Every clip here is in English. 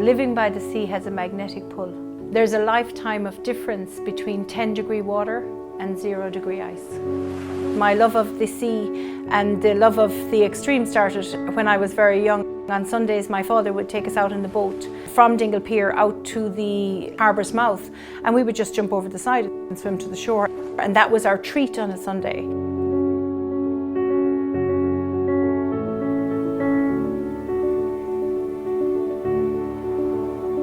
Living by the sea has a magnetic pull. There's a lifetime of difference between 10-degree water and 0-degree ice. My love of the sea and the love of the extreme started when I was very young. On Sundays, my father would take us out in the boat from Dingle Pier out to the harbour's mouth, and we would just jump over the side and swim to the shore. And that was our treat on a Sunday.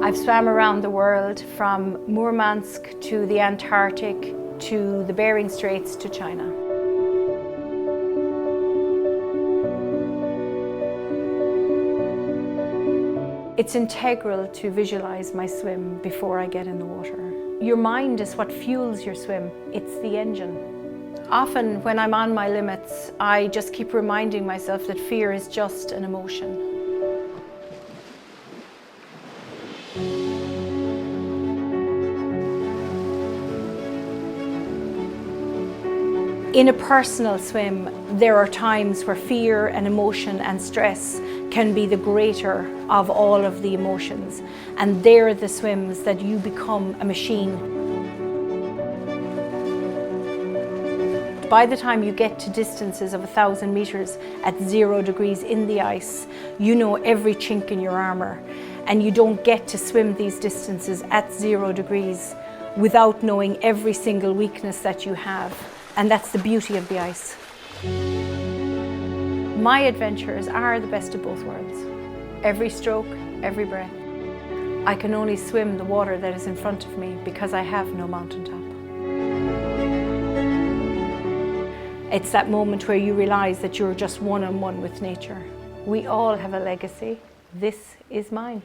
I've swam around the world from Murmansk to the Antarctic to the Bering Straits to China. It's integral to visualize my swim before I get in the water. Your mind is what fuels your swim. It's the engine. Often when I'm on my limits, I just keep reminding myself that fear is just an emotion. In a personal swim, there are times where fear and emotion and stress can be the greater of all of the emotions. And they're the swims that you become a machine. By the time you get to distances of 1,000 meters at 0 degrees in the ice, you know every chink in your armor. And you don't get to swim these distances at 0 degrees without knowing every single weakness that you have. And that's the beauty of the ice. My adventures are the best of both worlds. Every stroke, every breath. I can only swim the water that is in front of me because I have no mountaintop. It's that moment where you realize that you're just one-on-one with nature. We all have a legacy. This is mine.